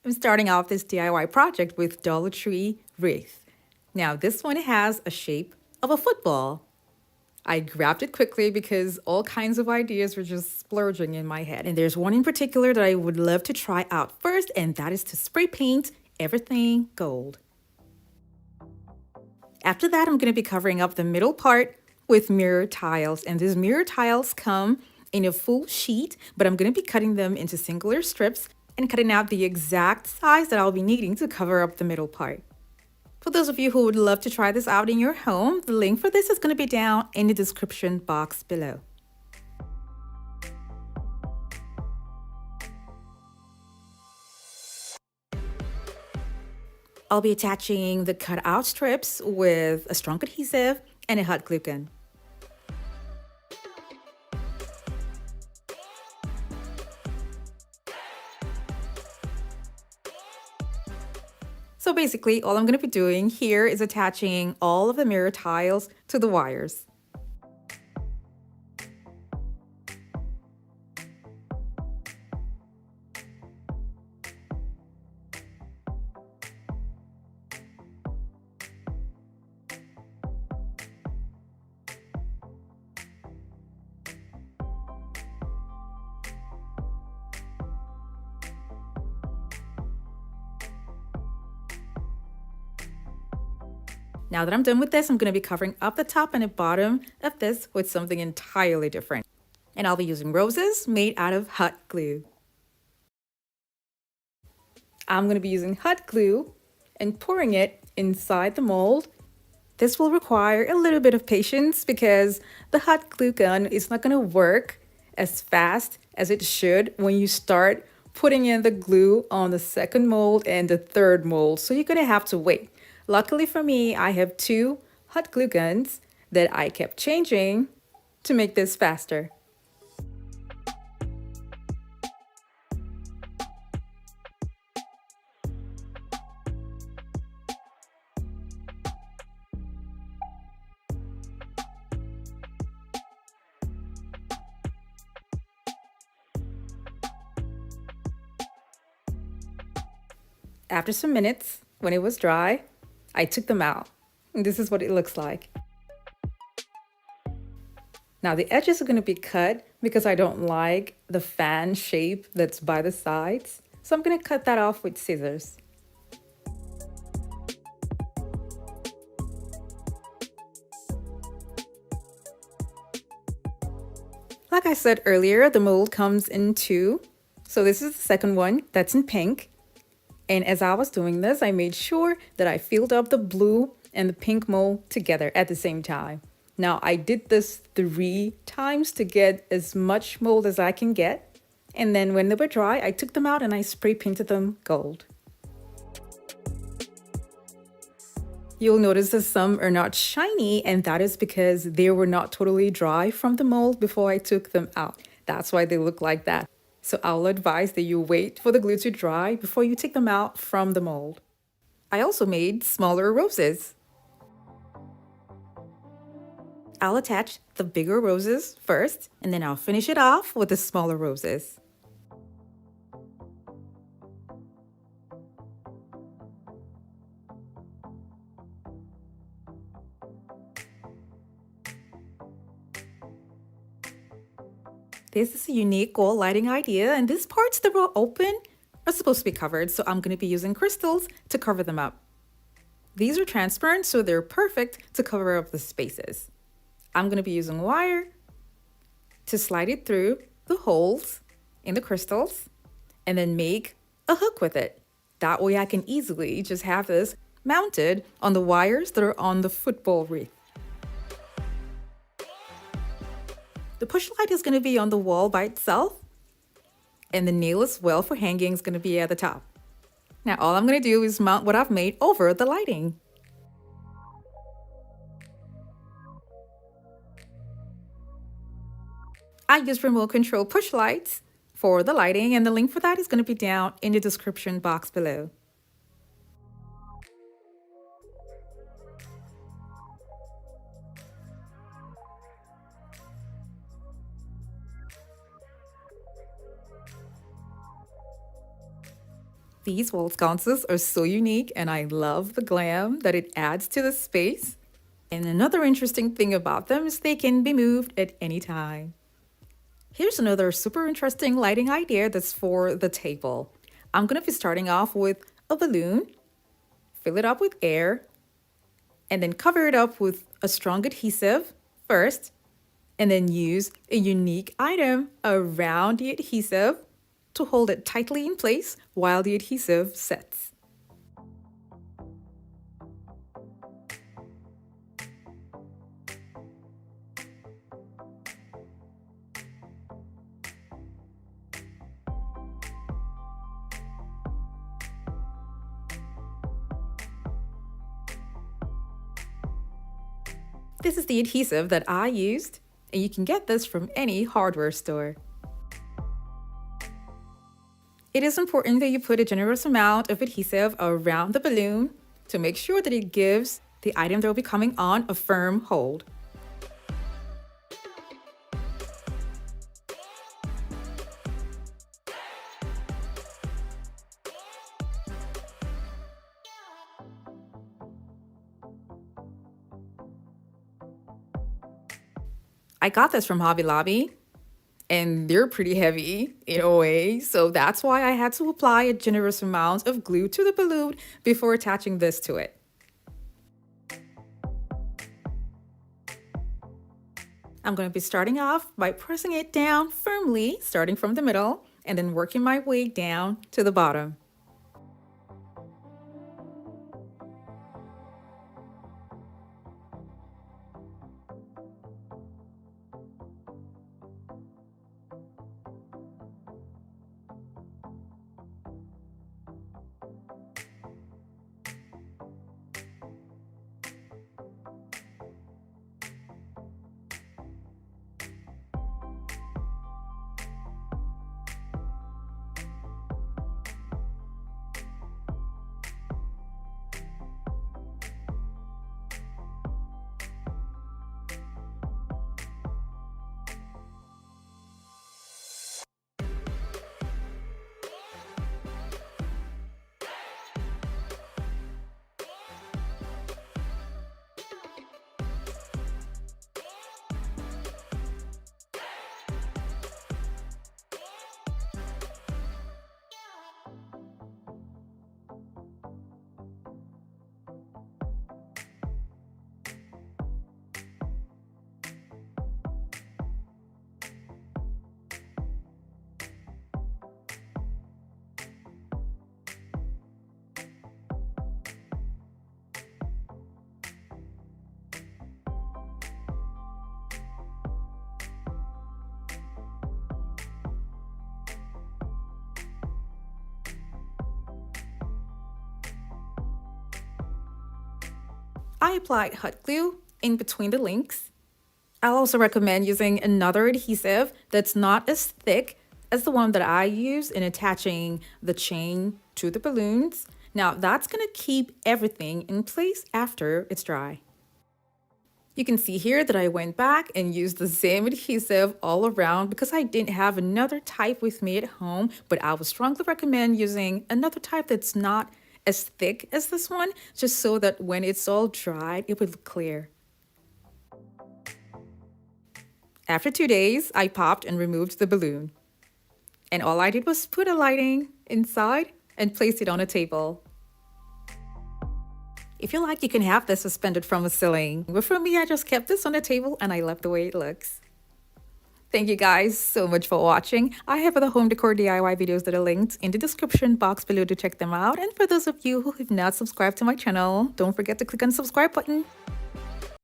I'm starting off this DIY project with Dollar Tree wreath. Now this one has a shape of a football. I grabbed it quickly because all kinds of ideas were just splurging in my head. And there's one in particular that I would love to try out first, and that is to spray paint everything gold. After that, I'm going to be covering up the middle part with mirror tiles. And these mirror tiles come in a full sheet, but I'm going to be cutting them into singular strips and cutting out the exact size that I'll be needing to cover up the middle part. For those of you who would love to try this out in your home, the link for this is going to be down in the description box below. I'll be attaching the cutout strips with a strong adhesive and a hot glue gun. So basically, all I'm going to be doing here is attaching all of the mirror tiles to the wires. Now that I'm done with this, I'm going to be covering up the top and the bottom of this with something entirely different. And I'll be using roses made out of hot glue. I'm going to be using hot glue and pouring it inside the mold. This will require a little bit of patience because the hot glue gun is not going to work as fast as it should when you start putting in the glue on the second mold and the third mold. So you're going to have to wait. Luckily for me, I have two hot glue guns that I kept changing to make this faster. After some minutes, when it was dry, I took them out. And this is what it looks like. Now the edges are going to be cut because I don't like the fan shape that's by the sides. So I'm going to cut that off with scissors. Like I said earlier, the mold comes in two. So this is the second one that's in pink. And as I was doing this, I made sure that I filled up the blue and the pink mold together at the same time. Now, I did this 3 times to get as much mold as I can get. And then when they were dry, I took them out and I spray painted them gold. You'll notice that some are not shiny, and that is because they were not totally dry from the mold before I took them out. That's why they look like that. So I'll advise that you wait for the glue to dry before you take them out from the mold. I also made smaller roses. I'll attach the bigger roses first, and then I'll finish it off with the smaller roses. This is a unique wall lighting idea, and these parts that were open are supposed to be covered, so I'm going to be using crystals to cover them up. These are transparent, so they're perfect to cover up the spaces. I'm going to be using wire to slide it through the holes in the crystals and then make a hook with it. That way I can easily just have this mounted on the wires that are on the football wreath. The push light is going to be on the wall by itself, and the nail as well for hanging is going to be at the top. Now all I'm going to do is mount what I've made over the lighting. I use remote control push lights for the lighting, and the link for that is going to be down in the description box below. These wall sconces are so unique and I love the glam that it adds to the space. And another interesting thing about them is they can be moved at any time. Here's another super interesting lighting idea that's for the table. I'm going to be starting off with a balloon, fill it up with air, and then cover it up with a strong adhesive first, and then use a unique item around the adhesive to hold it tightly in place while the adhesive sets. This is the adhesive that I used, and you can get this from any hardware store. It is important that you put a generous amount of adhesive around the balloon to make sure that it gives the item that will be coming on a firm hold. I got this from Hobby Lobby, and they're pretty heavy in a way, so that's why I had to apply a generous amount of glue to the balloon before attaching this to it. I'm going to be starting off by pressing it down firmly, starting from the middle, and then working my way down to the bottom. I applied hot glue in between the links. I'll also recommend using another adhesive that's not as thick as the one that I use in attaching the chain to the balloons. Now that's going to keep everything in place after it's dry. You can see here that I went back and used the same adhesive all around because I didn't have another type with me at home, but I would strongly recommend using another type that's not as thick as this one, just so that when it's all dried, it would look clear. After 2 days, I popped and removed the balloon. And all I did was put a lighting inside and place it on a table. If you like, you can have this suspended from a ceiling. But for me, I just kept this on the table and I love the way it looks. Thank you guys so much for watching. I have other home decor DIY videos that are linked in the description box below to check them out. And for those of you who have not subscribed to my channel, don't forget to click on the subscribe button.